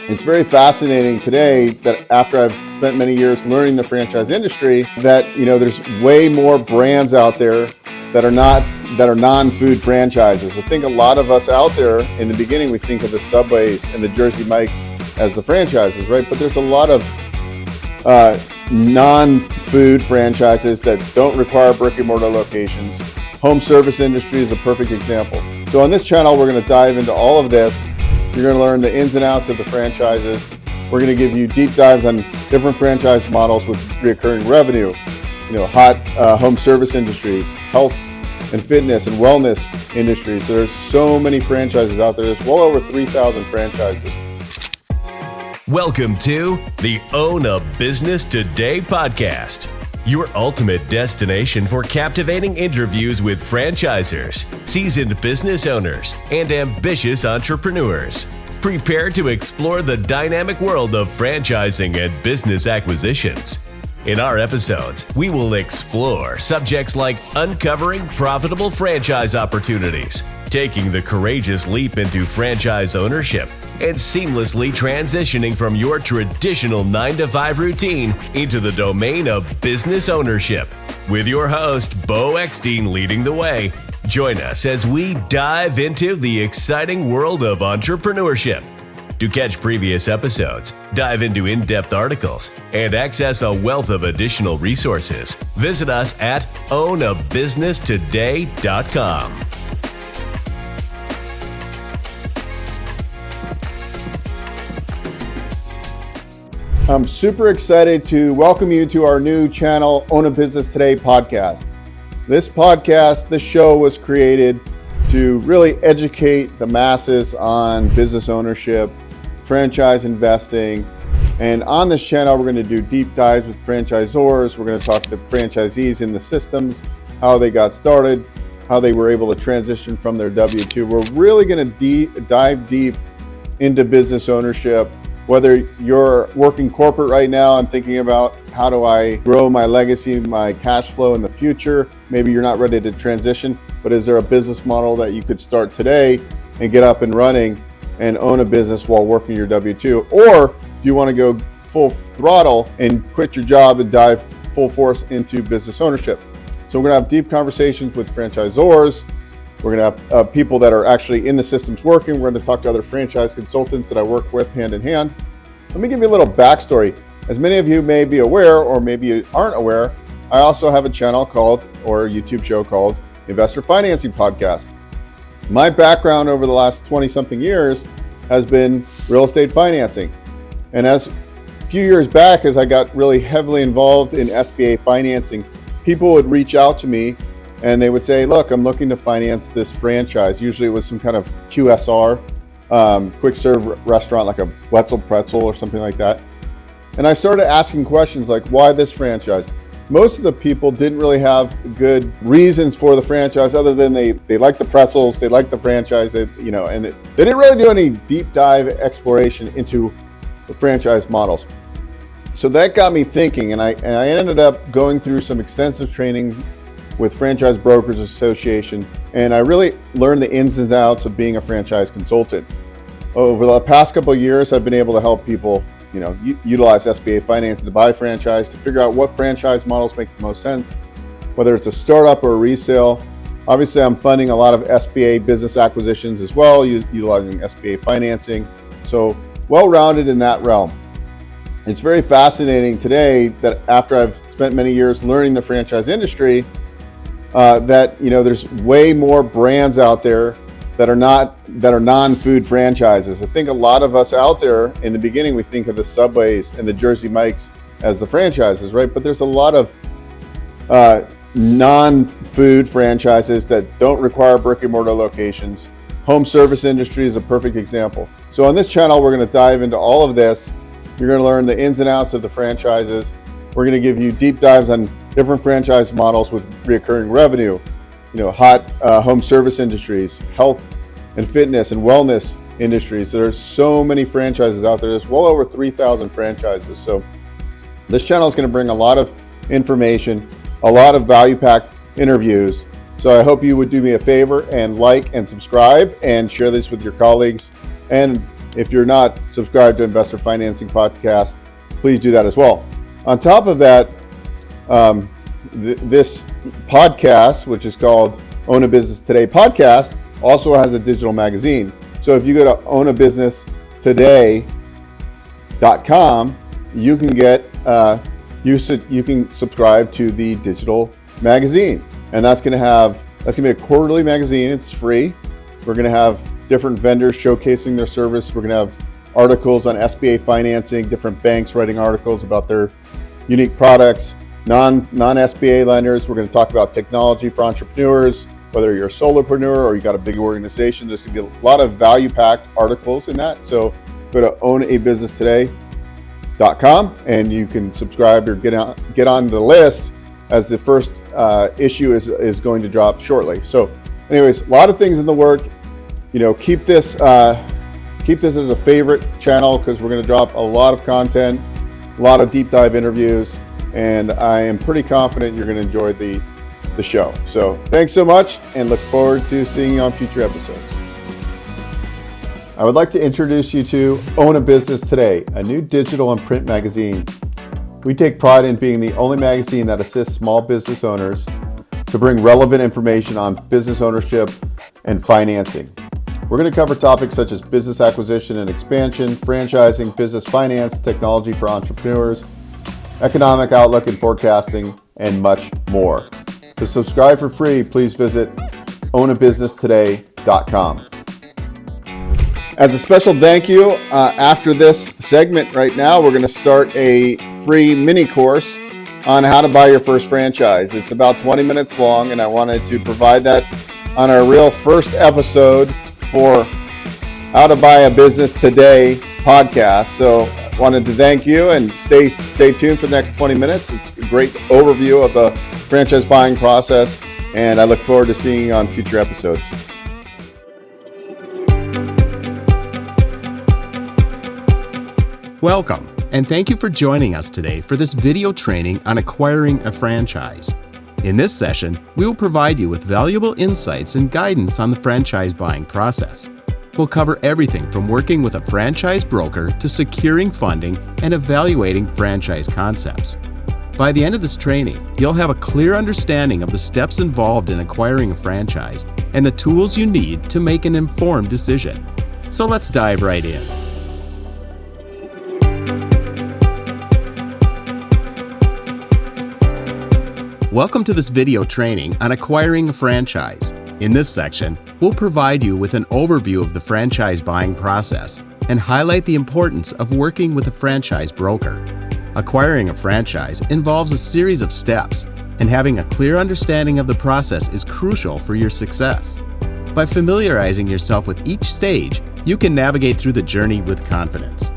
It's very fascinating today that after I've spent many years learning the franchise industry, that there's way more brands out there that are non-food franchises. I think a lot of us out there in the beginning, we think of the Subways and the Jersey Mikes as the franchises, right? But there's a lot of non-food franchises that don't require brick and mortar locations. Home service industry is a perfect example. So on this channel, we're going to dive into all of this. You're going to learn the ins and outs of the franchises. We're going to give you deep dives on different franchise models with recurring revenue, hot home service industries, health and fitness and wellness industries. There's so many franchises out there. There's well over 3,000 franchises. Welcome to the Own a Business Today podcast, your ultimate destination for captivating interviews with franchisors, seasoned business owners, and ambitious entrepreneurs. Prepare to explore the dynamic world of franchising and business acquisitions. In our episodes, we will explore subjects like uncovering profitable franchise opportunities, taking the courageous leap into franchise ownership, and seamlessly transitioning from your traditional 9-to-5 routine into the domain of business ownership. With your host, Beau Eckstein, leading the way, join us as we dive into the exciting world of entrepreneurship. To catch previous episodes, dive into in-depth articles, and access a wealth of additional resources, visit us at ownabusinesstoday.com. I'm super excited to welcome you to our new channel, Own a Business Today podcast. This show was created to really educate the masses on business ownership, franchise investing. And on this channel, we're going to do deep dives with franchisors. We're going to talk to franchisees in the systems, how they got started, how they were able to transition from their W-2. We're really going to dive deep into business ownership. Whether you're working corporate right now and thinking about how do I grow my legacy, my cash flow in the future, maybe you're not ready to transition, but is there a business model that you could start today and get up and running and own a business while working your W-2? Or do you want to go full throttle and quit your job and dive full force into business ownership? So we're going to have deep conversations with franchisors. We're going to have people that are actually in the systems working. We're going to talk to other franchise consultants that I work with hand in hand. Let me give you a little backstory. As many of you may be aware, or maybe you aren't aware, I also have a channel called, or a YouTube show called, Investor Financing Podcast. My background over the last 20-something years has been real estate financing. And as a few years back, as I got really heavily involved in SBA financing, people would reach out to me and they would say, look, I'm looking to finance this franchise. Usually it was some kind of QSR, quick serve restaurant, like a Wetzel Pretzel or something like that. And I started asking questions like, why this franchise? Most of the people didn't really have good reasons for the franchise other than they like the pretzels, they like the franchise, they didn't really do any deep dive exploration into the franchise models. So that got me thinking, and I ended up going through some extensive training with Franchise Brokers Association, and I really learned the ins and outs of being a franchise consultant. Over the past couple of years, I've been able to help people, utilize SBA financing to buy franchise, to figure out what franchise models make the most sense, whether it's a startup or a resale. Obviously, I'm funding a lot of SBA business acquisitions as well, utilizing SBA financing. So well-rounded in that realm. It's very fascinating today that after I've spent many years learning the franchise industry, that there's way more brands out there that are non-food franchises. I think a lot of us out there in the beginning, we think of the Subways and the Jersey Mikes as the franchises, right? But there's a lot of non-food franchises that don't require brick and mortar locations. Home service industry is a perfect example. So on this channel, we're going to dive into all of this. You're going to learn the ins and outs of the franchises. We're going to give you deep dives on different franchise models with recurring revenue, hot home service industries, health and fitness and wellness industries. There's so many franchises out there. There's well over 3,000 franchises. So this channel is going to bring a lot of information, a lot of value-packed interviews. So I hope you would do me a favor and like and subscribe and share this with your colleagues. And if you're not subscribed to Investor Financing Podcast, please do that as well. On top of that, this podcast, which is called Own a Business Today Podcast, also has a digital magazine. So if you go to ownabusnesstoday.com, you can get you can subscribe to the digital magazine, and that's going to be a quarterly magazine. It's free. We're going to have different vendors showcasing their service. We're going to have articles on SBA financing, different banks writing articles about their unique products, non-SBA lenders. We're going to talk about technology for entrepreneurs, whether you're a solopreneur or you got a big organization. There's going to be a lot of value-packed articles in that. So go to ownabusnesstoday.com and you can subscribe or get on the list, as the first issue is going to drop shortly. So anyways, a lot of things in the work. Keep this as a favorite channel, because we're going to drop a lot of content, a lot of deep dive interviews, and I am pretty confident you're going to enjoy the show. So thanks so much, and look forward to seeing you on future episodes. I would like to introduce you to Own a Business Today, a new digital and print magazine. We take pride in being the only magazine that assists small business owners to bring relevant information on business ownership and financing. We're going to cover topics such as business acquisition and expansion, franchising, business finance, technology for entrepreneurs, economic outlook and forecasting, and much more. To subscribe for free, please visit ownabusnesstoday.com. As a special thank you, after this segment right now, we're going to start a free mini course on how to buy your first franchise. It's about 20 minutes long, and I wanted to provide that on our real first episode for How to Buy a Business Today podcast. So I wanted to thank you, and stay tuned for the next 20 minutes. It's a great overview of the franchise buying process, and I look forward to seeing you on future episodes. Welcome, and thank you for joining us today for this video training on acquiring a franchise. In this session, we will provide you with valuable insights and guidance on the franchise buying process. We'll cover everything from working with a franchise broker to securing funding and evaluating franchise concepts. By the end of this training, you'll have a clear understanding of the steps involved in acquiring a franchise and the tools you need to make an informed decision. So let's dive right in. Welcome to this video training on acquiring a franchise. In this section, we'll provide you with an overview of the franchise buying process and highlight the importance of working with a franchise broker. Acquiring a franchise involves a series of steps, and having a clear understanding of the process is crucial for your success. By familiarizing yourself with each stage, you can navigate through the journey with confidence.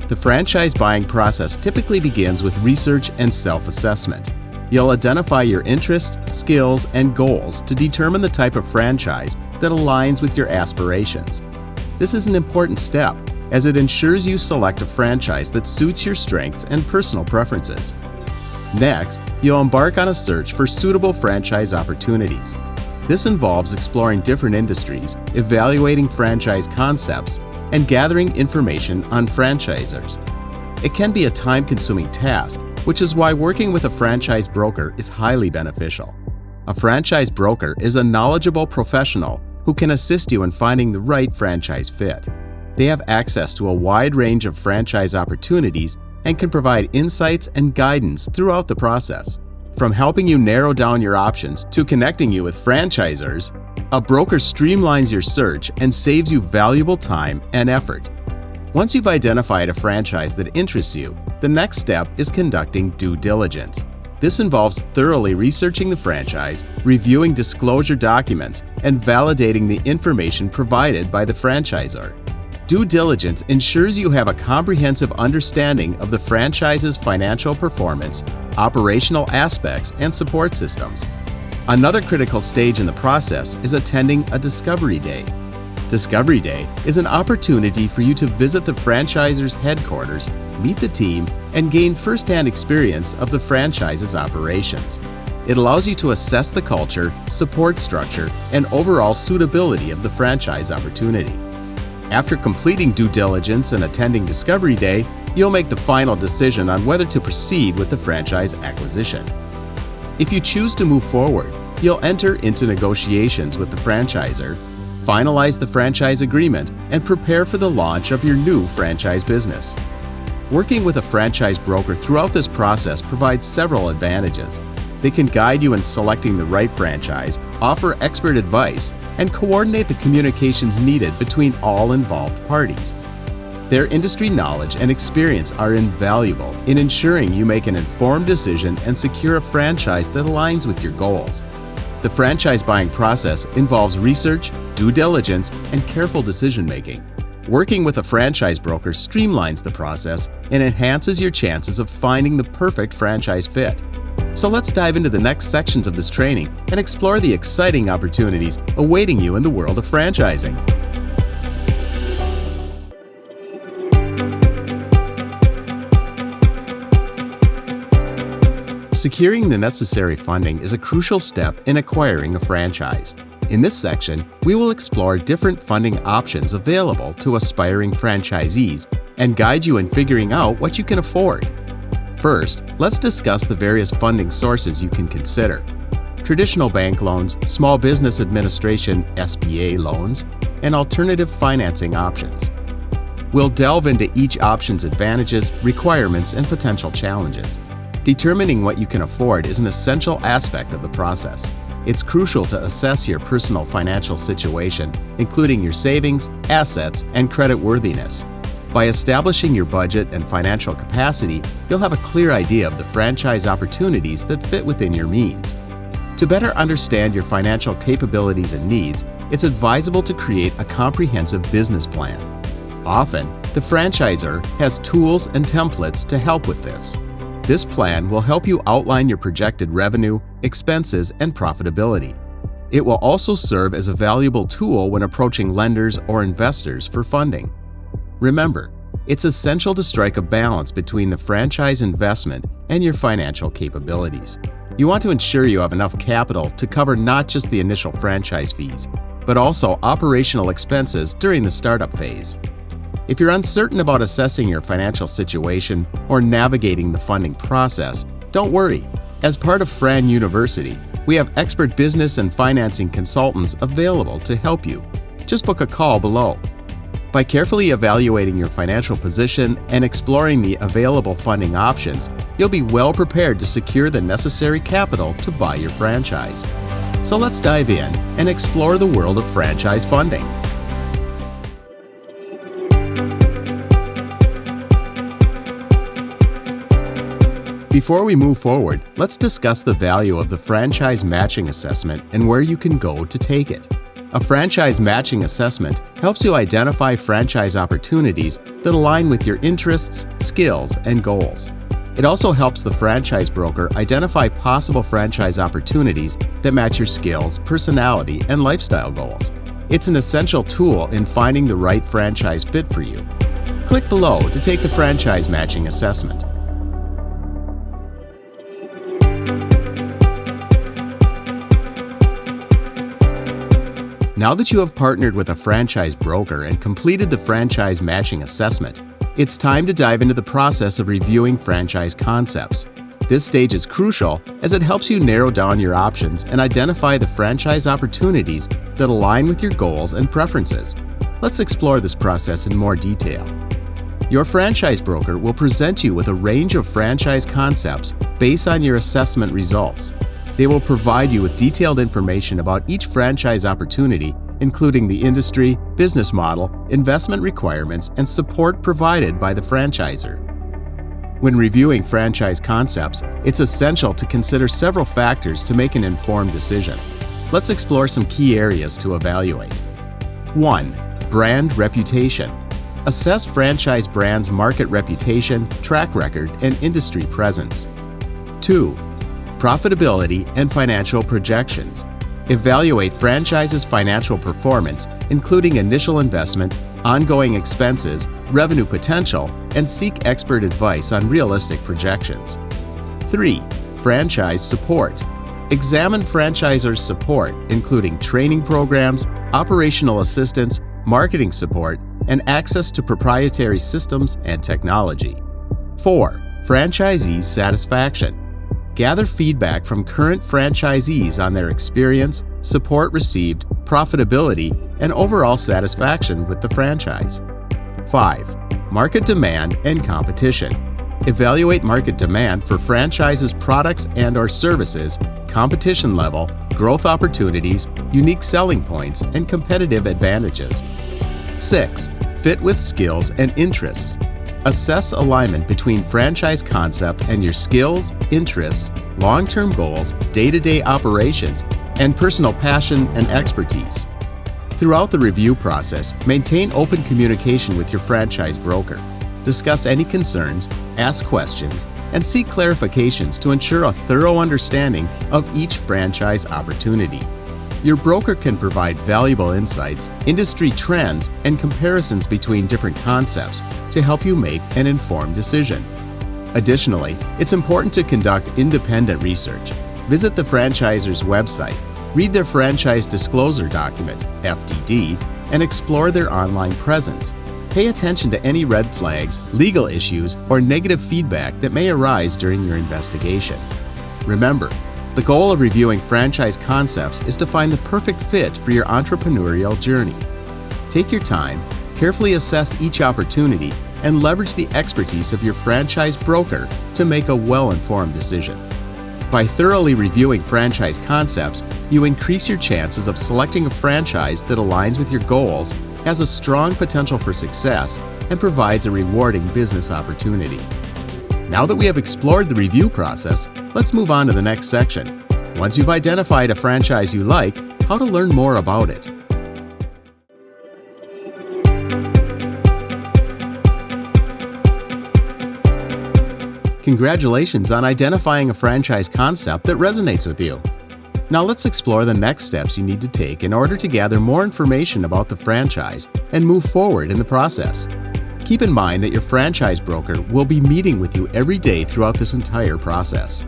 The franchise buying process typically begins with research and self-assessment. You'll identify your interests, skills, and goals to determine the type of franchise that aligns with your aspirations. This is an important step, as it ensures you select a franchise that suits your strengths and personal preferences. Next, you'll embark on a search for suitable franchise opportunities. This involves exploring different industries, evaluating franchise concepts, and gathering information on franchisors. It can be a time-consuming task, which is why working with a franchise broker is highly beneficial. A franchise broker is a knowledgeable professional who can assist you in finding the right franchise fit. They have access to a wide range of franchise opportunities and can provide insights and guidance throughout the process. From helping you narrow down your options to connecting you with franchisors, a broker streamlines your search and saves you valuable time and effort. Once you've identified a franchise that interests you, the next step is conducting due diligence. This involves thoroughly researching the franchise, reviewing disclosure documents, and validating the information provided by the franchisor. Due diligence ensures you have a comprehensive understanding of the franchise's financial performance, operational aspects, and support systems. Another critical stage in the process is attending a discovery day. Discovery Day is an opportunity for you to visit the franchisor's headquarters, meet the team, and gain firsthand experience of the franchise's operations. It allows you to assess the culture, support structure, and overall suitability of the franchise opportunity. After completing due diligence and attending Discovery Day, you'll make the final decision on whether to proceed with the franchise acquisition. If you choose to move forward, you'll enter into negotiations with the franchisor, finalize the franchise agreement, and prepare for the launch of your new franchise business. Working with a franchise broker throughout this process provides several advantages. They can guide you in selecting the right franchise, offer expert advice, and coordinate the communications needed between all involved parties. Their industry knowledge and experience are invaluable in ensuring you make an informed decision and secure a franchise that aligns with your goals. The franchise buying process involves research, due diligence, and careful decision-making. Working with a franchise broker streamlines the process and enhances your chances of finding the perfect franchise fit. So let's dive into the next sections of this training and explore the exciting opportunities awaiting you in the world of franchising. Securing the necessary funding is a crucial step in acquiring a franchise. In this section, we will explore different funding options available to aspiring franchisees and guide you in figuring out what you can afford. First, let's discuss the various funding sources you can consider: traditional bank loans, Small Business Administration (SBA) loans, and alternative financing options. We'll delve into each option's advantages, requirements, and potential challenges. Determining what you can afford is an essential aspect of the process. It's crucial to assess your personal financial situation, including your savings, assets, and creditworthiness. By establishing your budget and financial capacity, you'll have a clear idea of the franchise opportunities that fit within your means. To better understand your financial capabilities and needs, it's advisable to create a comprehensive business plan. Often, the franchisor has tools and templates to help with this. This plan will help you outline your projected revenue, expenses, and profitability. It will also serve as a valuable tool when approaching lenders or investors for funding. Remember, it's essential to strike a balance between the franchise investment and your financial capabilities. You want to ensure you have enough capital to cover not just the initial franchise fees, but also operational expenses during the startup phase. If you're uncertain about assessing your financial situation or navigating the funding process, don't worry. As part of Fran University, we have expert business and financing consultants available to help you. Just book a call below. By carefully evaluating your financial position and exploring the available funding options, you'll be well prepared to secure the necessary capital to buy your franchise. So let's dive in and explore the world of franchise funding. Before we move forward, let's discuss the value of the franchise matching assessment and where you can go to take it. A franchise matching assessment helps you identify franchise opportunities that align with your interests, skills, and goals. It also helps the franchise broker identify possible franchise opportunities that match your skills, personality, and lifestyle goals. It's an essential tool in finding the right franchise fit for you. Click below to take the franchise matching assessment. Now that you have partnered with a franchise broker and completed the franchise matching assessment, it's time to dive into the process of reviewing franchise concepts. This stage is crucial as it helps you narrow down your options and identify the franchise opportunities that align with your goals and preferences. Let's explore this process in more detail. Your franchise broker will present you with a range of franchise concepts based on your assessment results. They will provide you with detailed information about each franchise opportunity, including the industry, business model, investment requirements, and support provided by the franchisor. When reviewing franchise concepts, it's essential to consider several factors to make an informed decision. Let's explore some key areas to evaluate. 1. Brand reputation. Assess franchise brand's market reputation, track record, and industry presence. 2. Profitability and financial projections. Evaluate franchise's financial performance, including initial investment, ongoing expenses, revenue potential, and seek expert advice on realistic projections. 3. Franchise support. Examine franchisors' support, including training programs, operational assistance, marketing support, and access to proprietary systems and technology. 4. Franchisee satisfaction. Gather feedback from current franchisees on their experience, support received, profitability, and overall satisfaction with the franchise. 5. Market demand and competition. Evaluate market demand for franchises' products and/or services, competition level, growth opportunities, unique selling points, and competitive advantages. 6. Fit with skills and interests. Assess alignment between franchise concept and your skills, interests, long-term goals, day-to-day operations, and personal passion and expertise. Throughout the review process, maintain open communication with your franchise broker. Discuss any concerns, ask questions, and seek clarifications to ensure a thorough understanding of each franchise opportunity. Your broker can provide valuable insights, industry trends, and comparisons between different concepts to help you make an informed decision. Additionally, it's important to conduct independent research. Visit the franchisor's website, read their franchise disclosure document, FDD, and explore their online presence. Pay attention to any red flags, legal issues, or negative feedback that may arise during your investigation. Remember, the goal of reviewing franchise concepts is to find the perfect fit for your entrepreneurial journey. Take your time, carefully assess each opportunity, and leverage the expertise of your franchise broker to make a well-informed decision. By thoroughly reviewing franchise concepts, you increase your chances of selecting a franchise that aligns with your goals, has a strong potential for success, and provides a rewarding business opportunity. Now that we have explored the review process, let's move on to the next section. Once you've identified a franchise you like, how to learn more about it. Congratulations on identifying a franchise concept that resonates with you. Now let's explore the next steps you need to take in order to gather more information about the franchise and move forward in the process. Keep in mind that your franchise broker will be meeting with you every day throughout this entire process.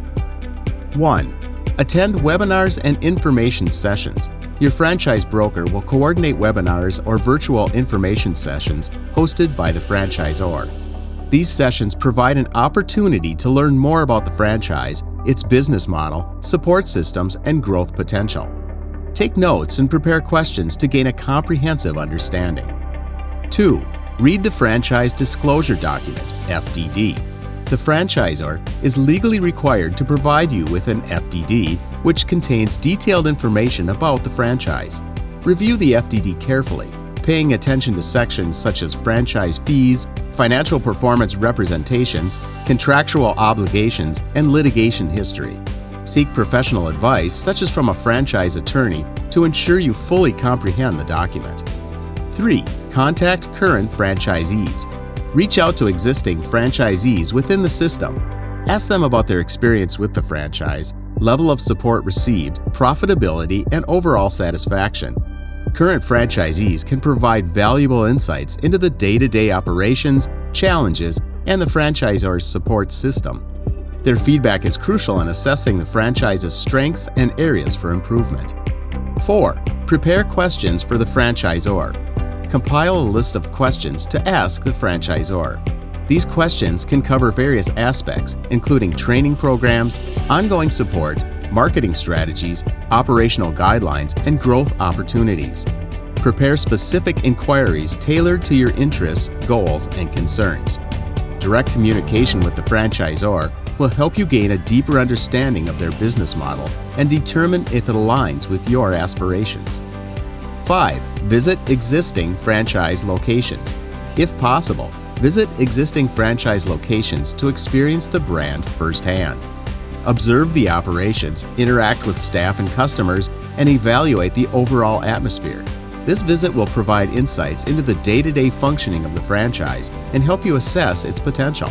1. Attend webinars and information sessions. Your franchise broker will coordinate webinars or virtual information sessions hosted by the franchisor. These sessions provide an opportunity to learn more about the franchise, its business model, support systems, and growth potential. Take notes and prepare questions to gain a comprehensive understanding. 2. Read the franchise disclosure document, FDD. The franchisor is legally required to provide you with an FDD, which contains detailed information about the franchise. Review the FDD carefully, paying attention to sections such as franchise fees, financial performance representations, contractual obligations, and litigation history. Seek professional advice, such as from a franchise attorney, to ensure you fully comprehend the document. 3. Contact current franchisees. Reach out to existing franchisees within the system. Ask them about their experience with the franchise, level of support received, profitability, and overall satisfaction. Current franchisees can provide valuable insights into the day-to-day operations, challenges, and the franchisor's support system. Their feedback is crucial in assessing the franchise's strengths and areas for improvement. 4. Prepare questions for the franchisor. Compile a list of questions to ask the franchisor. These questions can cover various aspects, including training programs, ongoing support, marketing strategies, operational guidelines, and growth opportunities. Prepare specific inquiries tailored to your interests, goals, and concerns. Direct communication with the franchisor will help you gain a deeper understanding of their business model and determine if it aligns with your aspirations. 5. Visit existing franchise locations. If possible, visit existing franchise locations to experience the brand firsthand. Observe the operations, interact with staff and customers, and evaluate the overall atmosphere. This visit will provide insights into the day-to-day functioning of the franchise and help you assess its potential.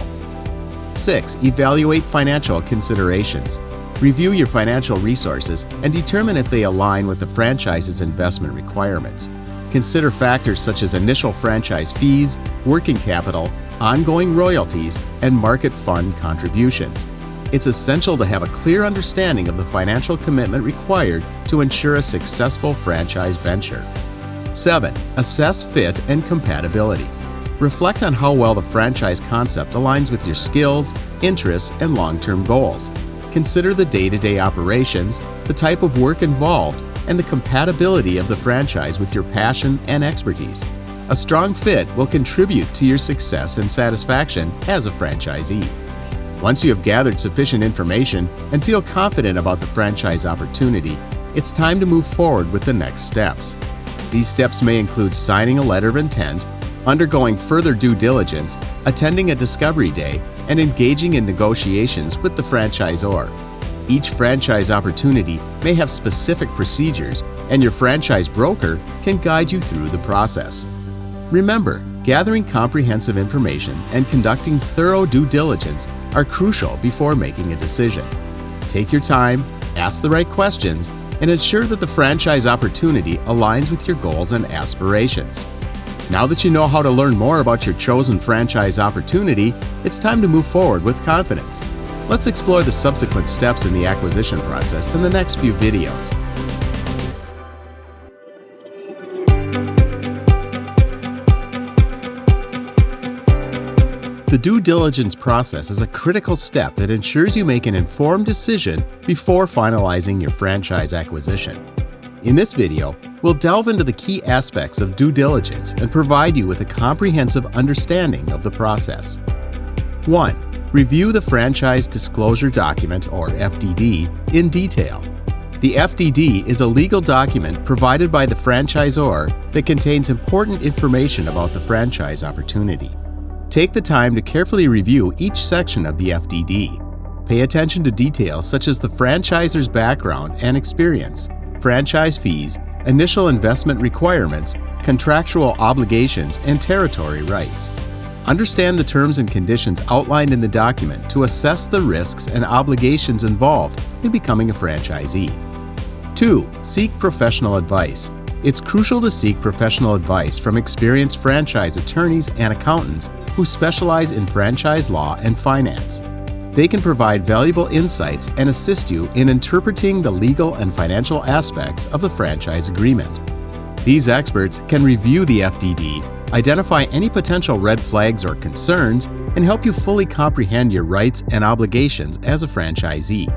6. Evaluate financial considerations. Review your financial resources and determine if they align with the franchise's investment requirements. Consider factors such as initial franchise fees, working capital, ongoing royalties, and market fund contributions. It's essential to have a clear understanding of the financial commitment required to ensure a successful franchise venture. 7. Assess fit and compatibility. Reflect on how well the franchise concept aligns with your skills, interests, and long-term goals. Consider the day-to-day operations, the type of work involved, and the compatibility of the franchise with your passion and expertise. A strong fit will contribute to your success and satisfaction as a franchisee. Once you have gathered sufficient information and feel confident about the franchise opportunity, it's time to move forward with the next steps. These steps may include signing a letter of intent, undergoing further due diligence, attending a discovery day, and engaging in negotiations with the franchisor. Each franchise opportunity may have specific procedures, and your franchise broker can guide you through the process. Remember, gathering comprehensive information and conducting thorough due diligence are crucial before making a decision. Take your time, ask the right questions, and ensure that the franchise opportunity aligns with your goals and aspirations. Now that you know how to learn more about your chosen franchise opportunity, it's time to move forward with confidence. Let's explore the subsequent steps in the acquisition process in the next few videos. The due diligence process is a critical step that ensures you make an informed decision before finalizing your franchise acquisition. In this video, we'll delve into the key aspects of due diligence and provide you with a comprehensive understanding of the process. 1. Review the Franchise Disclosure Document, or FDD, in detail. The FDD is a legal document provided by the franchisor that contains important information about the franchise opportunity. Take the time to carefully review each section of the FDD. Pay attention to details such as the franchisor's background and experience, franchise fees, initial investment requirements, contractual obligations, and territory rights. Understand the terms and conditions outlined in the document to assess the risks and obligations involved in becoming a franchisee. 2. Seek professional advice. It's crucial to seek professional advice from experienced franchise attorneys and accountants who specialize in franchise law and finance. They can provide valuable insights and assist you in interpreting the legal and financial aspects of the franchise agreement. These experts can review the FDD, identify any potential red flags or concerns, and help you fully comprehend your rights and obligations as a franchisee.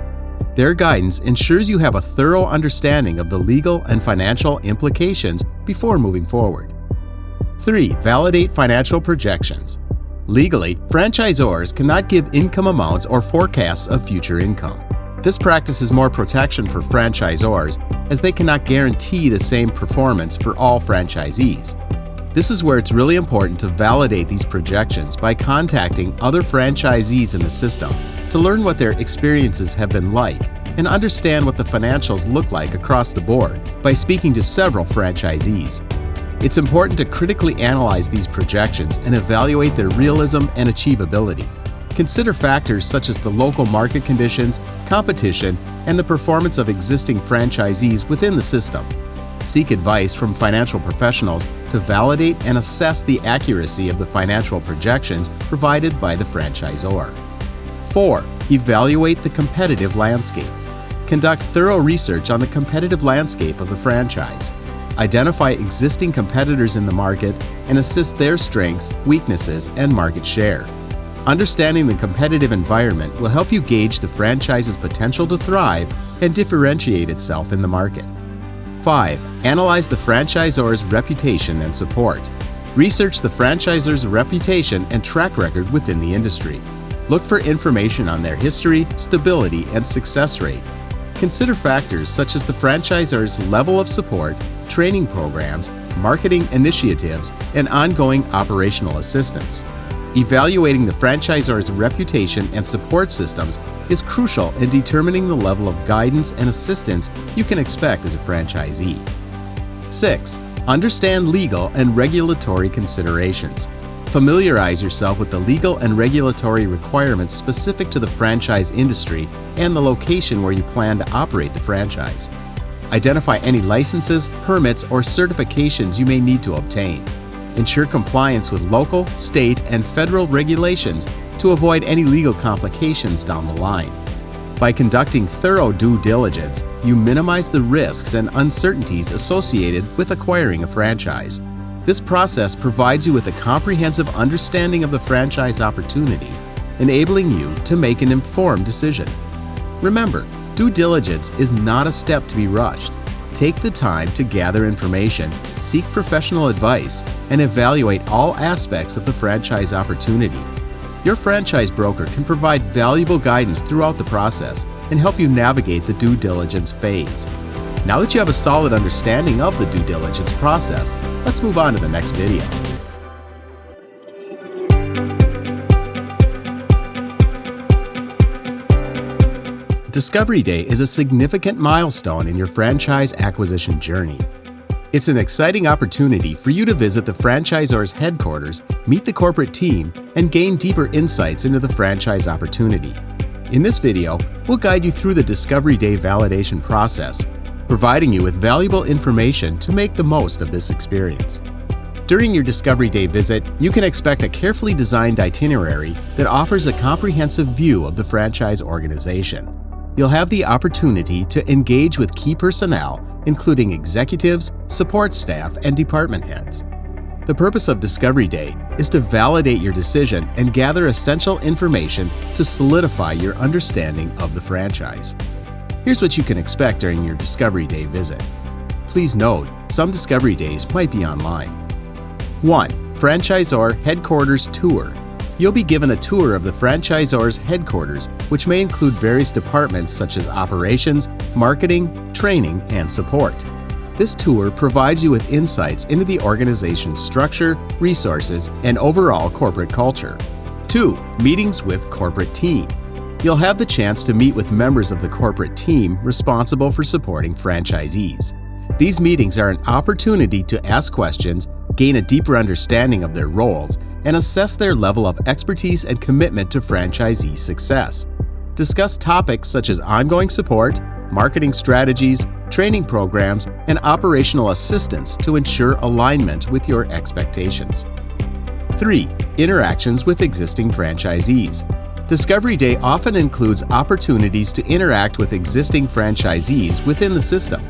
Their guidance ensures you have a thorough understanding of the legal and financial implications before moving forward. 3. Validate financial projections. Legally, franchisors cannot give income amounts or forecasts of future income. This practice is more protection for franchisors, as they cannot guarantee the same performance for all franchisees. This is where it's really important to validate these projections by contacting other franchisees in the system to learn what their experiences have been like and understand what the financials look like across the board by speaking to several franchisees. It's important to critically analyze these projections and evaluate their realism and achievability. Consider factors such as the local market conditions, competition, and the performance of existing franchisees within the system. Seek advice from financial professionals to validate and assess the accuracy of the financial projections provided by the franchisor. 4. Evaluate the competitive landscape. Conduct thorough research on the competitive landscape of the franchise. Identify existing competitors in the market and assess their strengths, weaknesses, and market share. Understanding the competitive environment will help you gauge the franchise's potential to thrive and differentiate itself in the market. 5. Analyze the franchisor's reputation and support. Research the franchisor's reputation and track record within the industry. Look for information on their history, stability, and success rate. Consider factors such as the franchisor's level of support, training programs, marketing initiatives, and ongoing operational assistance. Evaluating the franchisor's reputation and support systems is crucial in determining the level of guidance and assistance you can expect as a franchisee. 6. Understand legal and regulatory considerations. Familiarize yourself with the legal and regulatory requirements specific to the franchise industry and the location where you plan to operate the franchise. Identify any licenses, permits, or certifications you may need to obtain. Ensure compliance with local, state, and federal regulations to avoid any legal complications down the line. By conducting thorough due diligence, you minimize the risks and uncertainties associated with acquiring a franchise. This process provides you with a comprehensive understanding of the franchise opportunity, enabling you to make an informed decision. Remember, due diligence is not a step to be rushed. Take the time to gather information, seek professional advice, and evaluate all aspects of the franchise opportunity. Your franchise broker can provide valuable guidance throughout the process and help you navigate the due diligence phase. Now that you have a solid understanding of the due diligence process, let's move on to the next video. Discovery Day is a significant milestone in your franchise acquisition journey. It's an exciting opportunity for you to visit the franchisor's headquarters, meet the corporate team, and gain deeper insights into the franchise opportunity. In this video, we'll guide you through the Discovery Day validation process, providing you with valuable information to make the most of this experience. During your Discovery Day visit, you can expect a carefully designed itinerary that offers a comprehensive view of the franchise organization. You'll have the opportunity to engage with key personnel, including executives, support staff, and department heads. The purpose of Discovery Day is to validate your decision and gather essential information to solidify your understanding of the franchise. Here's what you can expect during your Discovery Day visit. Please note, some Discovery Days might be online. 1. Franchisor Headquarters Tour. You'll be given a tour of the franchisor's headquarters, which may include various departments such as operations, marketing, training, and support. This tour provides you with insights into the organization's structure, resources, and overall corporate culture. 2. Meetings with corporate team. You'll have the chance to meet with members of the corporate team responsible for supporting franchisees. These meetings are an opportunity to ask questions, gain a deeper understanding of their roles, and assess their level of expertise and commitment to franchisee success. Discuss topics such as ongoing support, marketing strategies, training programs, and operational assistance to ensure alignment with your expectations. 3. Interactions with existing franchisees. Discovery Day often includes opportunities to interact with existing franchisees within the system.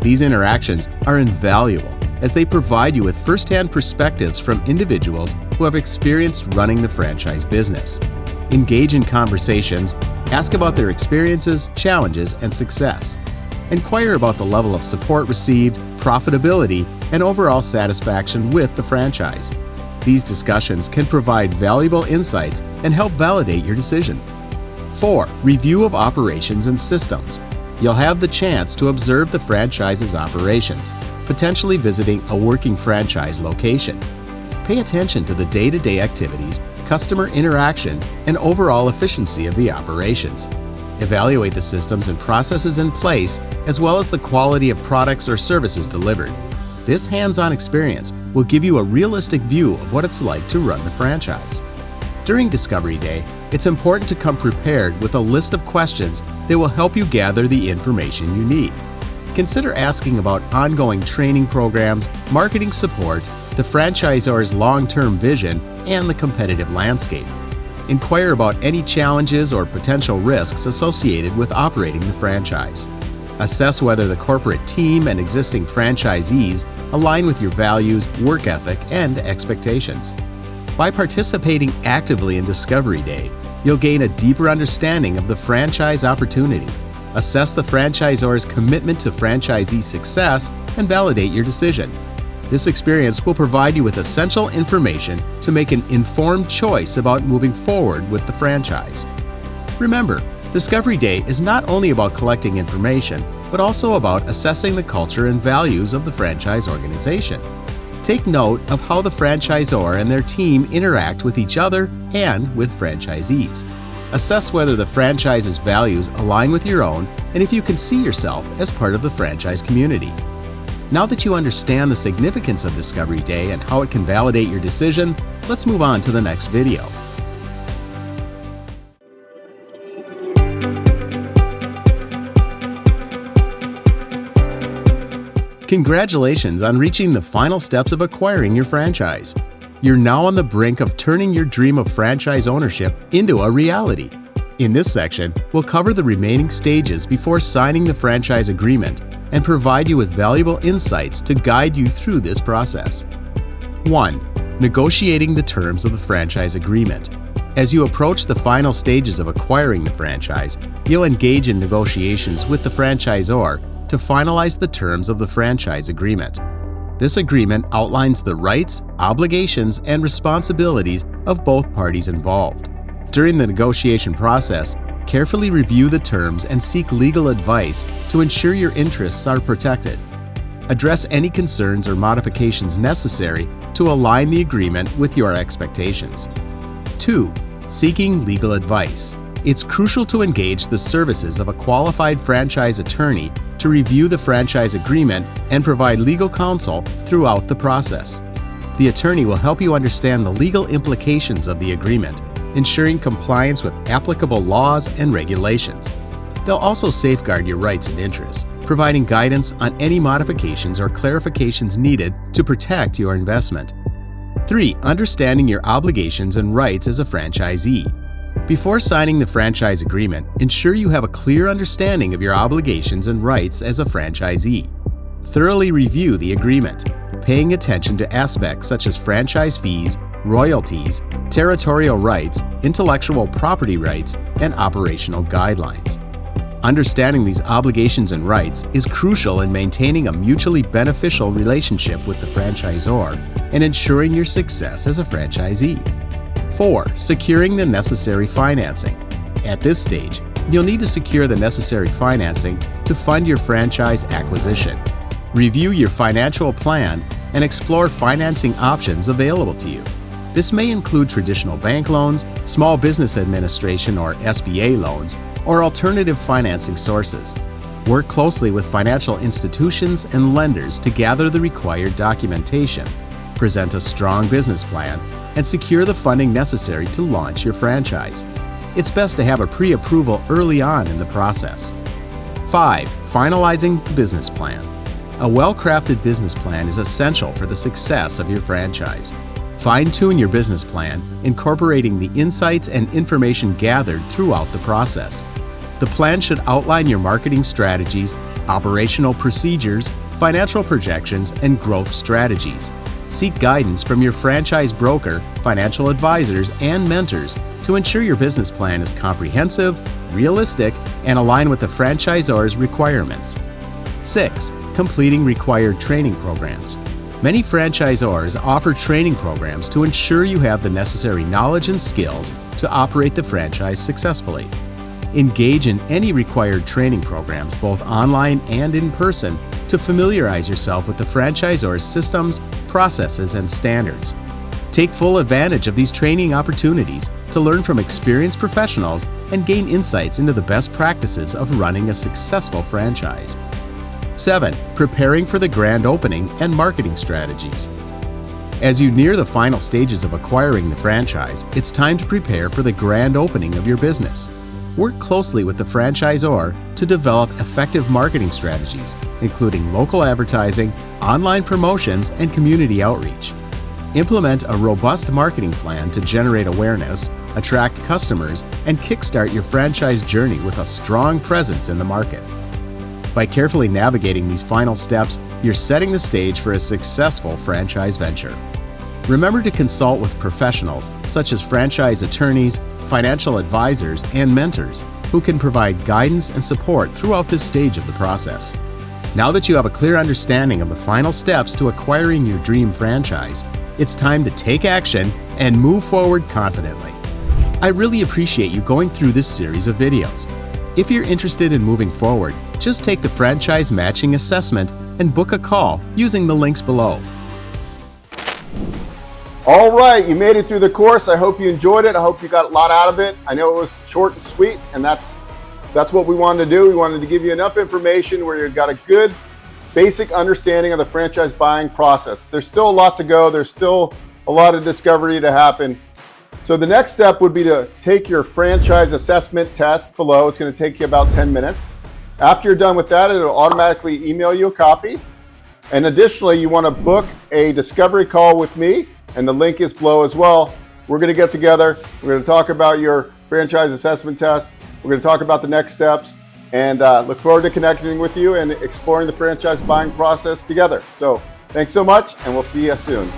These interactions are invaluable as they provide you with first-hand perspectives from individuals who have experienced running the franchise business. Engage in conversations, ask about their experiences, challenges, and success. Inquire about the level of support received, profitability, and overall satisfaction with the franchise. These discussions can provide valuable insights and help validate your decision. 4. Review of operations and systems. You'll have the chance to observe the franchise's operations, potentially visiting a working franchise location. Pay attention to the day-to-day activities, customer interactions, and overall efficiency of the operations. Evaluate the systems and processes in place, as well as the quality of products or services delivered. This hands-on experience will give you a realistic view of what it's like to run the franchise. During Discovery Day, it's important to come prepared with a list of questions that will help you gather the information you need. Consider asking about ongoing training programs, marketing support, the franchisor's long-term vision, and the competitive landscape. Inquire about any challenges or potential risks associated with operating the franchise. Assess whether the corporate team and existing franchisees align with your values, work ethic, and expectations. By participating actively in Discovery Day, you'll gain a deeper understanding of the franchise opportunity, assess the franchisor's commitment to franchisee success, and validate your decision. This experience will provide you with essential information to make an informed choice about moving forward with the franchise. Remember, Discovery Day is not only about collecting information, but also about assessing the culture and values of the franchise organization. Take note of how the franchisor and their team interact with each other and with franchisees. Assess whether the franchise's values align with your own and if you can see yourself as part of the franchise community. Now that you understand the significance of Discovery Day and how it can validate your decision, let's move on to the next video. Congratulations on reaching the final steps of acquiring your franchise. You're now on the brink of turning your dream of franchise ownership into a reality. In this section, we'll cover the remaining stages before signing the franchise agreement and provide you with valuable insights to guide you through this process. 1. Negotiating the terms of the franchise agreement. As you approach the final stages of acquiring the franchise, you'll engage in negotiations with the franchisor to finalize the terms of the franchise agreement. This agreement outlines the rights, obligations, and responsibilities of both parties involved. During the negotiation process, carefully review the terms and seek legal advice to ensure your interests are protected. Address any concerns or modifications necessary to align the agreement with your expectations. 2. Seeking legal advice. It's crucial to engage the services of a qualified franchise attorney to review the franchise agreement and provide legal counsel throughout the process. The attorney will help you understand the legal implications of the agreement, ensuring compliance with applicable laws and regulations. They'll also safeguard your rights and interests, providing guidance on any modifications or clarifications needed to protect your investment. 3. Understanding your obligations and rights as a franchisee. Before signing the franchise agreement, ensure you have a clear understanding of your obligations and rights as a franchisee. Thoroughly review the agreement, paying attention to aspects such as franchise fees, royalties, territorial rights, intellectual property rights, and operational guidelines. Understanding these obligations and rights is crucial in maintaining a mutually beneficial relationship with the franchisor and ensuring your success as a franchisee. 4. Securing the necessary financing. At this stage, you'll need to secure the necessary financing to fund your franchise acquisition. Review your financial plan and explore financing options available to you. This may include traditional bank loans, Small Business Administration or SBA loans, or alternative financing sources. Work closely with financial institutions and lenders to gather the required documentation, present a strong business plan, and secure the funding necessary to launch your franchise. It's best to have a pre-approval early on in the process. 5. Finalizing the business plan. A well-crafted business plan is essential for the success of your franchise. Fine-tune your business plan, incorporating the insights and information gathered throughout the process. The plan should outline your marketing strategies, operational procedures, financial projections, and growth strategies. Seek guidance from your franchise broker, financial advisors, and mentors to ensure your business plan is comprehensive, realistic, and aligned with the franchisor's requirements. 6. Completing required training programs. Many franchisors offer training programs to ensure you have the necessary knowledge and skills to operate the franchise successfully. Engage in any required training programs, both online and in person, to familiarize yourself with the franchisor's systems, processes, and standards. Take full advantage of these training opportunities to learn from experienced professionals and gain insights into the best practices of running a successful franchise. 7. Preparing for the grand opening and marketing strategies. As you near the final stages of acquiring the franchise, it's time to prepare for the grand opening of your business. Work closely with the franchisor to develop effective marketing strategies, including local advertising, online promotions, and community outreach. Implement a robust marketing plan to generate awareness, attract customers, and kickstart your franchise journey with a strong presence in the market. By carefully navigating these final steps, you're setting the stage for a successful franchise venture. Remember to consult with professionals such as franchise attorneys, financial advisors, and mentors who can provide guidance and support throughout this stage of the process. Now that you have a clear understanding of the final steps to acquiring your dream franchise, it's time to take action and move forward confidently. I really appreciate you going through this series of videos. If you're interested in moving forward, just take the franchise matching assessment and book a call using the links below. All right, you made it through the course. I hope you enjoyed it. I hope you got a lot out of it. I know it was short and sweet, and that's what we wanted to do. We wanted to give you enough information where you've got a good basic understanding of the franchise buying process. There's still a lot to go. There's still a lot of discovery to happen. So the next step would be to take your franchise assessment test below. It's going to take you about 10 minutes. After you're done with that, it'll automatically email you a copy. And additionally, you want to book a discovery call with me, and the link is below as well. We're going to get together. We're going to talk about your franchise assessment test. We're going to talk about the next steps and look forward to connecting with you and exploring the franchise buying process together. So thanks so much, and we'll see you soon.